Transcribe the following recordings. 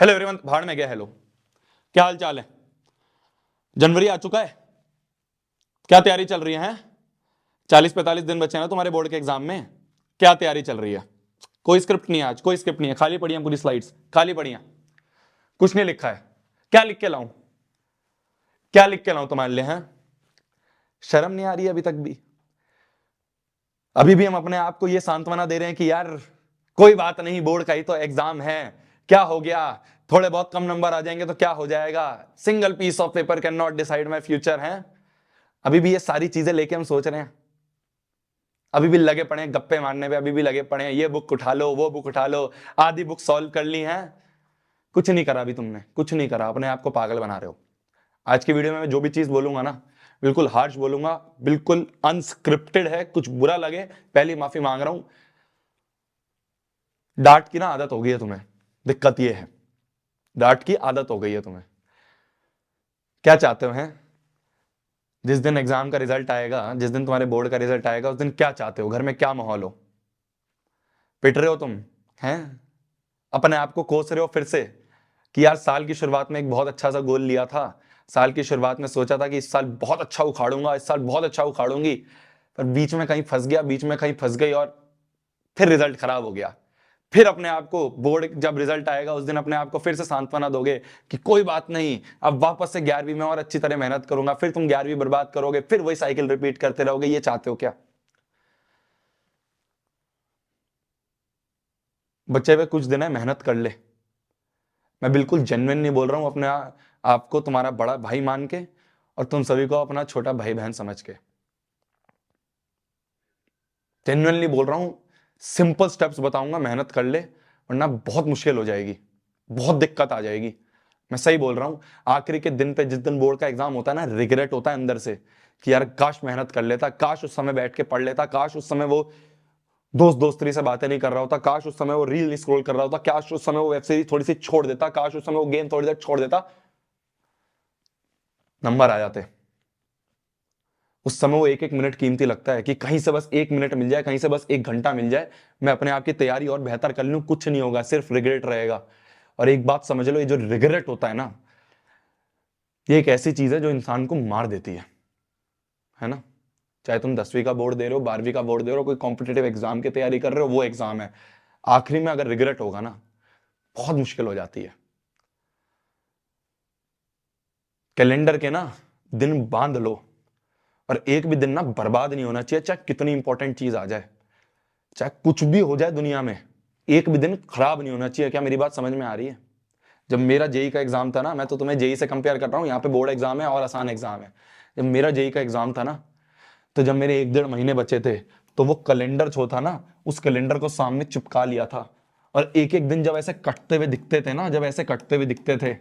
Hello everyone, भाड़ में गया। हेलो, क्या हाल चाल है? जनवरी आ चुका है, क्या तैयारी चल रही है? 40-45 दिन बचे हैं ना तुम्हारे बोर्ड के एग्जाम में। क्या तैयारी चल रही है? कोई स्क्रिप्ट नहीं है आज, कोई स्क्रिप्ट नहीं है, खाली पड़ी हैं पूरी स्लाइड्स, खाली पड़ी हैं, कुछ नहीं लिखा है। क्या लिख के लाऊं? क्या लिख के लाऊं तुम्हारे लिए? हैं, शर्म नहीं आ रही अभी तक भी? अभी भी हम अपने आप को ये सांत्वना दे रहे हैं कि यार कोई बात नहीं, बोर्ड का ही तो एग्जाम है, क्या हो गया, थोड़े बहुत कम नंबर आ जाएंगे तो क्या हो जाएगा, single piece of paper can not decide my future. है, अभी भी ये सारी चीजें लेके हम सोच रहे हैं? अभी भी लगे पड़े हैं गप्पे मारने पे, अभी भी लगे पड़े हैं ये बुक उठा लो, वो बुक उठा लो, आधी बुक सॉल्व कर ली है। कुछ नहीं करा अभी तुमने, कुछ नहीं करा, अपने आप को पागल बना रहे हो। आज की वीडियो में मैं जो भी चीज बोलूंगा ना, बिल्कुल हार्श बोलूंगा, बिल्कुल अनस्क्रिप्टेड है। कुछ बुरा लगे पहली माफी मांग रहा हूं। डांट की ना आदत हो गई है तुम्हें, दिक्कत ये है, डांट की आदत हो गई है तुम्हें। क्या चाहते हो? हैं, जिस दिन एग्जाम का रिजल्ट आएगा, जिस दिन तुम्हारे बोर्ड का रिजल्ट आएगा, उस दिन क्या चाहते हो? घर में क्या माहौल हो? पिट रहे हो तुम? हैं, अपने आप को कोस रहे हो फिर से कि यार साल की शुरुआत में एक बहुत अच्छा सा गोल लिया था, साल की शुरुआत में सोचा था कि इस साल बहुत अच्छा उखाड़ूंगा, इस साल बहुत अच्छा उखाड़ूंगी, पर बीच में कहीं फंस गया, बीच में कहीं फंस गई और फिर रिजल्ट खराब हो गया। फिर अपने आप को बोर्ड जब रिजल्ट आएगा उस दिन अपने आप को फिर से सांत्वना दोगे कि कोई बात नहीं, अब वापस से 11वीं में और अच्छी तरह मेहनत करूंगा। फिर तुम 11वीं बर्बाद करोगे, फिर वही साइकिल रिपीट करते रहोगे। ये चाहते हो क्या? बच्चे पे कुछ दिन है, मेहनत कर ले। मैं बिल्कुल जेन्युइन नहीं बोल रहा हूं, अपने आपको तुम्हारा बड़ा भाई मान के और तुम सभी को अपना छोटा भाई बहन समझ के जेन्युइनली बोल रहा हूं। सिंपल स्टेप्स बताऊंगा, मेहनत कर ले, वरना बहुत मुश्किल हो जाएगी, बहुत दिक्कत आ जाएगी। मैं सही बोल रहा हूं। आखिरी के दिन पे, जिस दिन बोर्ड का एग्जाम होता है ना, रिग्रेट होता है अंदर से कि यार काश मेहनत कर लेता, काश उस समय बैठ के पढ़ लेता, काश उस समय वो दोस्ती से बातें नहीं कर रहा होता, काश उस समय वो रील स्क्रॉल कर रहा होता, काश उस समय वो वेब सीरीज थोड़ी सी छोड़ देता, काश उस समय वो गेम थोड़ी देर छोड़ देता, नंबर आ जाते। उस समय वो एक एक मिनट कीमती लगता है कि कहीं से बस 1 मिनट मिल जाए, कहीं से बस 1 घंटा मिल जाए, मैं अपने आप की तैयारी और बेहतर कर लूं। कुछ नहीं होगा, सिर्फ रिग्रेट रहेगा। और एक बात समझ लो, ये जो रिग्रेट होता है ना, ये एक ऐसी चीज है जो इंसान को मार देती है ना? चाहे तुम 10वीं का बोर्ड दे रहे हो, 12वीं का बोर्ड दे रहे हो, कोई कॉम्पिटेटिव एग्जाम की तैयारी कर रहे हो, वो एग्जाम है, आखिरी में अगर रिग्रेट होगा ना, बहुत मुश्किल हो जाती है। कैलेंडर के ना दिन बांध लो, और एक भी दिन ना बर्बाद नहीं होना चाहिए, चाहे कितनी इंपॉर्टेंट चीज आ जाए, चाहे कुछ भी हो जाए दुनिया में, एक भी दिन खराब नहीं होना चाहिए। क्या मेरी बात समझ में आ रही है? जब मेरा जेई का एग्जाम था ना, मैं तो तुम्हें जेई से कंपेयर कर रहा हूँ, यहाँ पे बोर्ड एग्जाम है और आसान एग्जाम है। जब मेरा जेई का एग्जाम था ना, तो जब मेरे 1-1.5 महीने बचे थे, तो वो कैलेंडर जो था ना, उस कैलेंडर को सामने चिपका लिया था, और एक एक दिन जब ऐसे कटते हुए दिखते थे ना, जब ऐसे कटते हुए दिखते थे,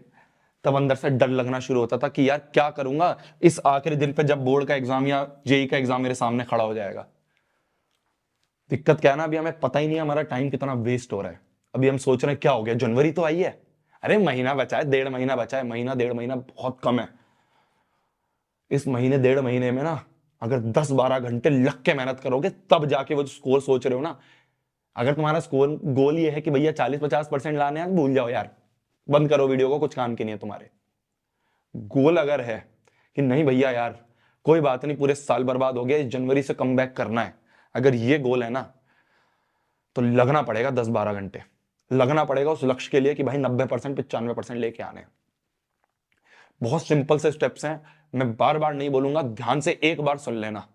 तब अंदर से डर लगना शुरू होता था कि यार क्या करूंगा इस आखिरी दिन पे, जब बोर्ड का एग्जाम या जेई का एग्जाम मेरे सामने खड़ा हो जाएगा। दिक्कत क्या है ना, अभी हमें पता ही नहीं है हमारा टाइम कितना वेस्ट हो रहा है। अभी हम सोच रहे हैं क्या हो गया, जनवरी तो आई है, अरे महीना बचा है, 1.5 महीना बचा है, महीना 1.5 महीना बहुत कम है। इस महीने 1.5 महीने में ना, अगर 10-12 घंटे लग के मेहनत करोगे, तब जाके वो स्कोर सोच रहे हो ना, अगर तुम्हारा स्कोर गोल ये है कि भैया 40-50% लाने हैं, भूल जाओ यार, बंद करो वीडियो को, कुछ काम की नहीं है तुम्हारे। गोल अगर है कि नहीं भैया यार कोई बात नहीं, पूरे साल बर्बाद हो गया, इस जनवरी से कम बैक करना है, अगर ये गोल है ना, तो लगना पड़ेगा 10-12 घंटे, लगना पड़ेगा उस लक्ष्य के लिए कि भाई 90%, 95% लेके आने। बहुत सिंपल से स्टेप्स हैं, मैं बार बार नहीं बोलूंगा, ध्यान से एक बार सुन लेना।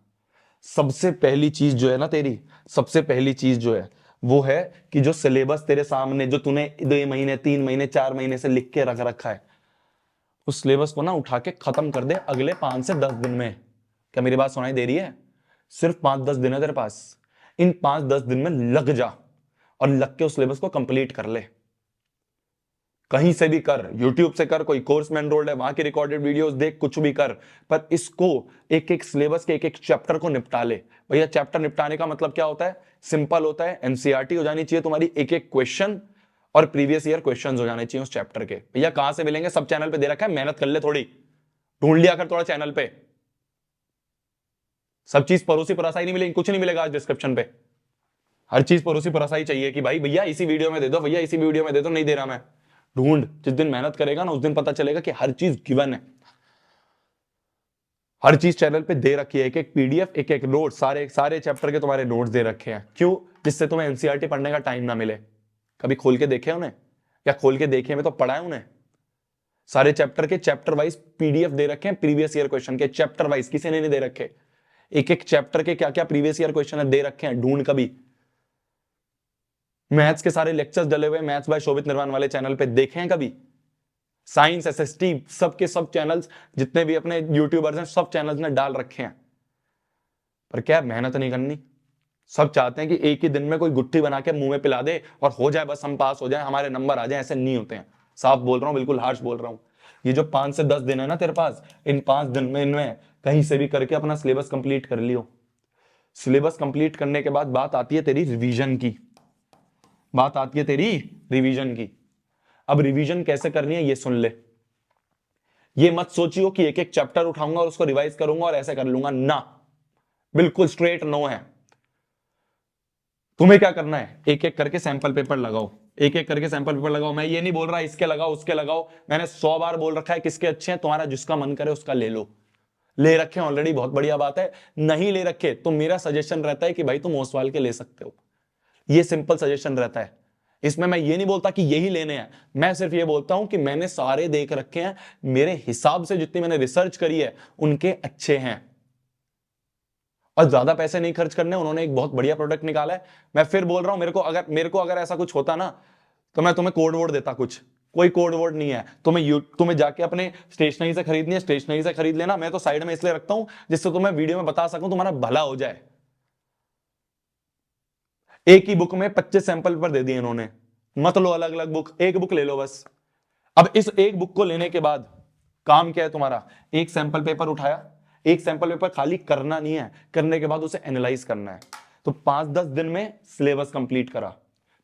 सबसे पहली चीज जो है ना तेरी, सबसे पहली चीज जो है वो है कि जो सिलेबस तेरे सामने, जो तूने 2 महीने, 3 महीने, 4 महीने से लिख के रख रखा है, उस सिलेबस को ना उठा के खत्म कर दे अगले 5 से 10 दिन में। क्या मेरी बात सुनाई दे रही है? सिर्फ 5-10 दिन है तेरे पास, इन 5-10 दिन में लग जा और लग के उस सिलेबस को कंप्लीट कर ले। कहीं से भी कर, यूट्यूब से कर, कोई कोर्स में एनरोल्ड है वहां की रिकॉर्डेड वीडियोस देख, कुछ भी कर, पर इसको एक एक सिलेबस के एक एक चैप्टर को निपटा ले। भैया चैप्टर निपटाने का मतलब क्या होता है? सिंपल होता है, एनसीईआरटी हो जानी चाहिए तुम्हारी, एक एक क्वेश्चन और प्रीवियस ईयर क्वेश्चन हो जाने चाहिए उस चैप्टर के। भैया कहां से मिलेंगे? सब चैनल पे दे रखा है, मेहनत कर ले थोड़ी, ढूंढ लिया कर थोड़ा चैनल पे। सब चीज परोसी परासाई नहीं मिलेगी, कुछ नहीं मिलेगा आज डिस्क्रिप्शन पे, हर चीज परोसी परासाई चाहिए कि भाई भैया इसी वीडियो में दे दो, भैया इसी वीडियो में दे दो, नहीं दे रहा मैं, ढूंढ, जिस दिन मेहनत करेगा ना उस दिन पता चलेगा कि हर चीज गिवन है, हर चीज चैनल पे दे रखी है, एक एक पीडीएफ, एक एक नोट, सारे सारे चैप्टर के तुम्हारे नोट्स दे रखे हैं। क्यों? जिससे तुम्हें एनसीईआरटी पढ़ने का टाइम ना मिले। कभी खोल के देखे उन्हें? या खोल के देखे में तो पढ़ा है उन्हें? सारे चैप्टर के चैप्टर वाइज पीडीएफ दे रखे हैं, प्रीवियस ईयर क्वेश्चन के चैप्टर वाइज, किसी ने नहीं दे रखे। एक एक चैप्टर के क्या क्या प्रीवियस ईयर क्वेश्चन है दे रखे हैं, ढूंढ कभी। मैथ्स के सारे लेक्चर्स डले हुए मैथ्स बाय शोभित निर्वाण वाले चैनल पे देखे हैं कभी? साइंस, एसएसटी, सबके सब चैनल्स, जितने भी अपने यूट्यूबर्स हैं सब चैनल्स ने डाल रखे हैं। पर क्या मेहनत नहीं करनी। सब चाहते हैं कि एक ही दिन में कोई गुट्ठी बना के मुंह में पिला दे और हो जाए, बस हम पास हो जाए, हमारे नंबर आ जाए। ऐसे नहीं होते हैं, साफ बोल रहा हूं, बिल्कुल हार्श बोल रहा हूं। ये जो 5 से 10 दिन है ना तेरे पास, इन 5 दिन में इनमें कहीं से भी करके अपना सिलेबस कंप्लीट कर लियो। सिलेबस कंप्लीट करने के बाद बात आती है तेरी रिवीजन की, बात आती है तेरी रिवीजन की। अब रिवीजन कैसे करनी है ये सुन ले। ये मत सोचियो कि एक एक चैप्टर उठाऊंगा और उसको रिवाइज करूंगा और ऐसे कर लूंगा, ना, बिल्कुल स्ट्रेट नो है। तुम्हें क्या करना है, एक एक करके सैंपल पेपर लगाओ, एक एक करके सैंपल पेपर लगाओ। मैं ये नहीं बोल रहा इसके लगाओ उसके लगाओ, मैंने 100 बार बोल रखा है किसके अच्छे हैं, तुम्हारा जिसका मन करे उसका ले लो। ले रखे ऑलरेडी, बहुत बढ़िया बात है। नहीं ले रखे तो मेरा सजेशन रहता है कि भाई तुम ओसवाल के ले सकते हो। ये सिंपल सजेशन रहता है। इसमें मैं ये नहीं बोलता कि यही लेने हैं, मैं सिर्फ ये बोलता हूं कि मैंने सारे देख रखे हैं, मेरे हिसाब से जितनी मैंने रिसर्च करी है उनके अच्छे हैं, और ज्यादा पैसे नहीं खर्च करने। उन्होंने एक बहुत बढ़िया प्रोडक्ट निकाला है। मैं फिर बोल रहा हूं, मेरे को अगर ऐसा कुछ होता ना तो मैं तुम्हें कोड वर्ड देता। कुछ कोई कोड वर्ड नहीं है, तुम्हें जाके अपने स्टेशनरी से खरीदनी है, स्टेशनरी से खरीद लेना। मैं तो साइड में इसलिए रखता हूं जिससे तुम्हें वीडियो में बता सकूं, तुम्हारा भला हो जाए। एक ही बुक में 25 सैंपल पेपर दे दिए इन्होंने, मत लो अलग अलग बुक, एक बुक ले लो बस। अब इस एक बुक को लेने के बाद काम क्या है तुम्हारा, एक सैंपल पेपर उठाया, एक सैंपल पेपर खाली करना नहीं है, करने के बाद उसे एनालाइज करना है। तो 5-10 दिन में सिलेबस कंप्लीट करा।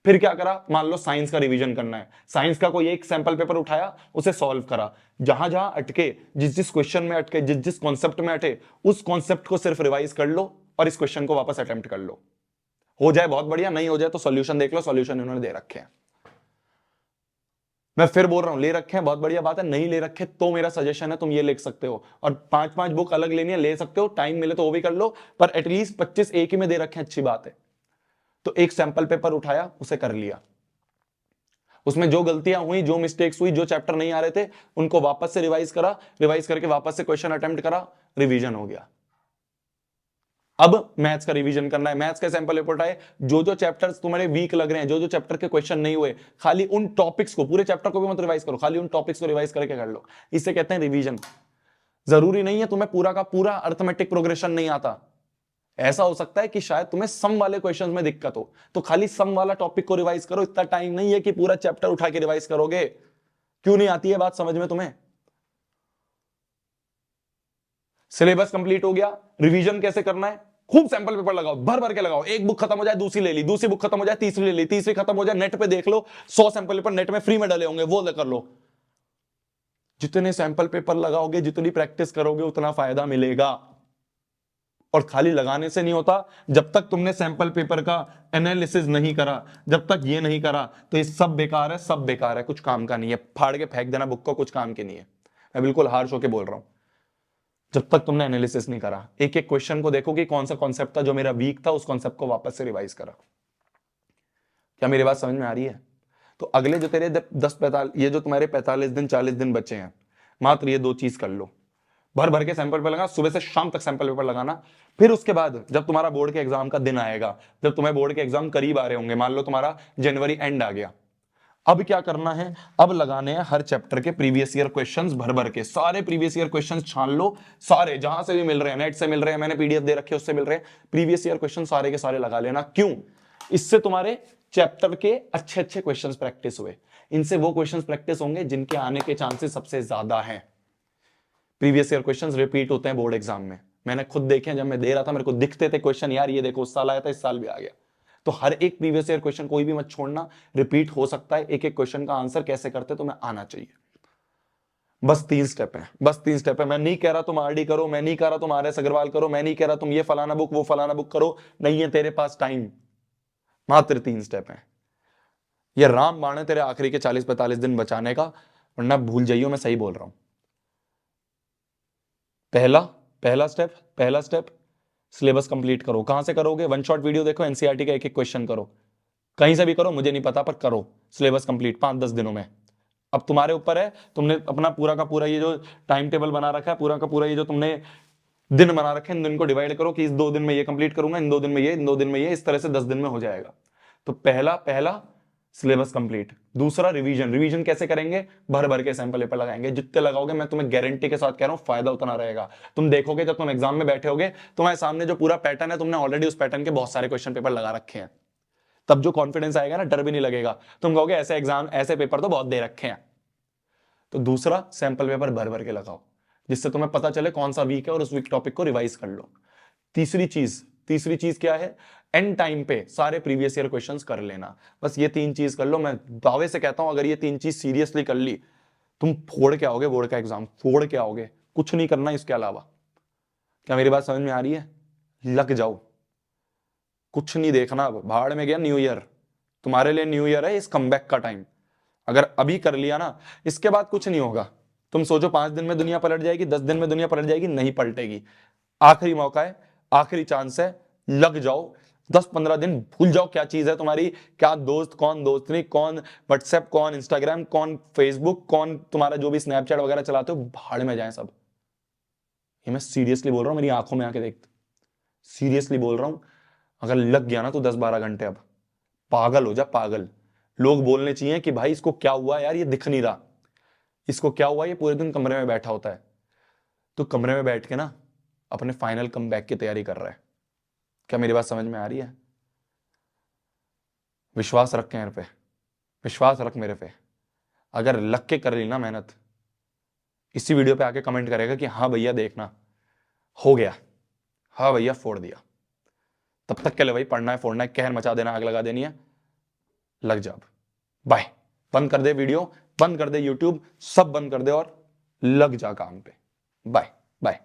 फिर क्या करा, मान लो साइंस का रिवीजन करना है, साइंस का कोई एक सैंपल पेपर उठाया, उसे सॉल्व करा। जहां जहां अटके, जिस जिस क्वेश्चन में अटके, जिस जिस कॉन्सेप्ट में अटे, उस कॉन्सेप्ट को सिर्फ रिवाइज कर लो और इस क्वेश्चन को वापस अटेम्प्ट कर लो। हो जाए बहुत बढ़िया, नहीं हो जाए तो सॉल्यूशन देख लो, सॉल्यूशन इन्होंने दे रखे हैं। मैं फिर बोल रहा हूं, ले रखे हैं बहुत बढ़िया बात है, नहीं ले रखे तो मेरा सजेशन है तुम ये लिख सकते हो। और 5-5 बुक अलग लेनी है, ले सकते हो, टाइम मिले तो वो भी कर लो, पर एटलीस्ट 25 एक ही में दे रखे हैं, अच्छी बात है। तो एक सैंपल पेपर उठाया, उसे कर लिया, उसमें जो गलतियां हुई, जो मिस्टेक्स हुई, जो चैप्टर नहीं आ रहे थे, उनको वापस से रिवाइज करा, रिवाइज करके वापस से क्वेश्चन अटेम्प्ट करा, रिवीजन हो गया। अब मैथ्स का रिवीजन करना है, मैथ्स का सैंपल पेपर उठाए, जो जो चैप्टर्स तुम्हारे वीक लग रहे हैं, जो जो चैप्टर के क्वेश्चन नहीं हुए, खाली उन टॉपिक्स को, पूरे चैप्टर को भी मत रिवाइज करो, खाली उन टॉपिक्स को रिवाइज करके कर लो। इसे कहते हैं रिवीजन। जरूरी नहीं है तुम्हें पूरा का पूरा अर्थमेटिक प्रोग्रेशन नहीं आता। ऐसा हो सकता है कि शायद तुम्हें सम वाले क्वेश्चन में दिक्कत हो, तो खाली सम वाला टॉपिक को रिवाइज करो। इतना टाइम नहीं है कि पूरा चैप्टर उठा के रिवाइज करोगे। क्यों नहीं आती है बात समझ में तुम्हें? सिलेबस कंप्लीट हो गया, रिवीजन कैसे करना है, खूब सैंपल पेपर लगाओ, भर भर के लगाओ। एक बुक खत्म हो जाए दूसरी ले ली, दूसरी बुक खत्म हो जाए तीसरी ले ली, तीसरी खत्म हो जाए नेट पे देख लो, 100 सैंपल पेपर नेट में फ्री में डले होंगे, वो कर लो। जितने सैंपल पेपर लगाओगे, जितनी प्रैक्टिस करोगे, उतना फायदा मिलेगा। और खाली लगाने से नहीं होता, जब तक तुमने सैंपल पेपर का एनालिसिस नहीं करा, जब तक ये नहीं करा, तो ये सब बेकार है, सब बेकार है, कुछ काम का नहीं है। फाड़ के फेंक देना बुक को, कुछ काम की नहीं है। मैं बिल्कुल हार्श होके बोल रहा हूं। जब तक तुमने एनालिसिस नहीं करा, एक एक क्वेश्चन को देखो कि कौन सा कॉन्सेप्ट था जो मेरा वीक था, उस कॉन्सेप्ट को वापस से रिवाइज करा। क्या मेरी बात समझ में आ रही है? तो अगले जो तेरे 10-45, ये जो तुम्हारे 45 दिन 40 दिन बचे हैं, मात्र ये 2 चीज कर लो। भर भर के सैंपल पेपर लगाना, सुबह से शाम तक सैंपल पेपर लगाना। फिर उसके बाद जब तुम्हारा बोर्ड के एग्जाम का दिन आएगा, जब तुम्हें बोर्ड के एग्जाम करीब आ रहे होंगे, मान लो तुम्हारा जनवरी एंड आ गया, अब क्या करना है, अब लगाने हैं हर चैप्टर के प्रीवियस ईयर क्वेश्चंस, भर भर के सारे प्रीवियस ईयर क्वेश्चंस छान लो, सारे जहां से भी मिल रहे हैं, नेट से मिल रहे हैं, मैंने पीडीएफ दे रखे उससे मिल रहे हैं, प्रीवियस ईयर क्वेश्चन सारे के सारे लगा लेना। क्यों? इससे तुम्हारे चैप्टर के अच्छे अच्छे क्वेश्चंस प्रैक्टिस हुए, इनसे वो क्वेश्चंस प्रैक्टिस होंगे जिनके आने के चांसेस सबसे ज्यादा हैं। प्रीवियस ईयर क्वेश्चंस रिपीट होते हैं बोर्ड एग्जाम में, मैंने खुद देखे, जब मैं दे रहा था मेरे को दिखते थे क्वेश्चन, यार ये देखो उस साल आया था, इस साल भी आ गया। तो हर एक प्रीवियस ईयर क्वेश्चन कोई भी मत छोड़ना, रिपीट हो सकता है। एक एक क्वेश्चन का आंसर कैसे करते तुम्हें आना चाहिए। बस 3 स्टेप है, बस 3 स्टेप है। मैं नहीं कह रहा तुम आरडी करो, मैं नहीं कह रहा तुम आरएस अग्रवाल करो, मैं नहीं कह रहा तुम ये फलाना बुक वो फलाना बुक करो, नहीं है तेरे पास टाइम। मात्र 3 स्टेप है। ये रामबाण है तेरे आखिरी के 40-45 दिन बचाने का, वरना भूल जाइयो मैं सही बोल रहा हूं। पहला स्टेप सिलेबस कंप्लीट करो। कहां से करोगे? वन शॉट वीडियो देखो, एनसीईआरटी का एक एक क्वेश्चन करो, कहीं से भी करो, मुझे नहीं पता, पर करो। सिलेबस कंप्लीट 5-10 दिनों में। अब तुम्हारे ऊपर है, तुमने अपना पूरा का पूरा ये जो टाइम टेबल बना रखा है, पूरा का पूरा ये जो तुमने दिन बना रखे हैं, इन दिन को डिवाइड करो कि इस 2 दिन में ये कंप्लीट करूंगा, इन 2 दिन में ये, इन 2 दिन में ये, इस तरह से 10 दिन में हो जाएगा। तो पहला सिलेबस कंप्लीट। दूसरा रिवीजन कैसे करेंगे? भर भर के सैंपल पेपर लगाएंगे, जितने लगाओगे मैं तुम्हें गारंटी के साथ कह रहा हूं फायदा उतना रहेगा। तुम देखोगे जब तुम एग्जाम में बैठे होगे, तुम्हारे सामने जो पूरा पैटर्न है, तुमने ऑलरेडी उस पैटर्न के बहुत सारे क्वेश्चन पेपर लगा रखे हैं, तब जो कॉन्फिडेंस आएगा ना, डर भी नहीं लगेगा। तुम कहोगे ऐसे एग्जाम, ऐसे पेपर तो बहुत दे रखे हैं। तो दूसरा, सैंपल पेपर भर भर के लगाओ, जिससे तुम्हें पता चले कौन सा वीक है और उस वीक टॉपिक को रिवाइज कर लो। तीसरी चीज क्या है? एंड टाइम पे सारे प्रीवियस ईयर क्वेश्चंस कर लेना। बस ये 3 चीज कर लो। मैं दावे से कहता हूं, अगर ये 3 चीज सीरियसली कर ली, तुम फोड़ के आओगे बोर्ड का एग्जाम, फोड़ के आओगे। कुछ नहीं करना इसके अलावा। क्या मेरी बात समझ में आ रही है? लग जाओ, कुछ नहीं देखना। अब भाड़ में गया न्यू ईयर, तुम्हारे लिए न्यू ईयर है, इस कमबैक का टाइम। अगर अभी कर लिया ना, इसके बाद कुछ नहीं होगा। तुम सोचो 5 दिन में दुनिया पलट जाएगी, 10 दिन में दुनिया पलट जाएगी, नहीं पलटेगी। आखिरी मौका है, आखिरी चांस है, लग जाओ। 10-15 दिन भूल जाओ क्या चीज है तुम्हारी, क्या दोस्त, कौन दोस्त नहीं, कौन व्हाट्सएप, कौन इंस्टाग्राम, कौन फेसबुक, कौन तुम्हारा जो भी स्नैपचैट वगैरह चलाते हो, भाड़ में जाए सब। ये मैं सीरियसली बोल रहा हूं, मेरी आंखों में आके देख, सीरियसली बोल रहा हूं। अगर लग गया ना तो 10-12 घंटे, अब पागल हो जा, पागल। लोग बोलने चाहिए कि भाई इसको क्या हुआ यार, ये दिख नहीं रहा, इसको क्या हुआ, ये पूरे दिन कमरे में बैठा होता है। तो कमरे में बैठ के ना अपने फाइनल कमबैक की तैयारी कर रहा है। क्या मेरी बात समझ में आ रही है? विश्वास रख के मेरे पे, विश्वास रख मेरे पे। अगर लग के कर ली ना मेहनत, इसी वीडियो पे आके कमेंट करेगा कि हाँ भैया देखना हो गया, हाँ भैया फोड़ दिया। तब तक के लिए भाई पढ़ना है, फोड़ना है, कहर मचा देना, आग लगा देनी है। लग जा। बाय। बंद कर दे वीडियो, बंद कर दे यूट्यूब, सब बंद कर दे और लग जा काम पे। Bye bye.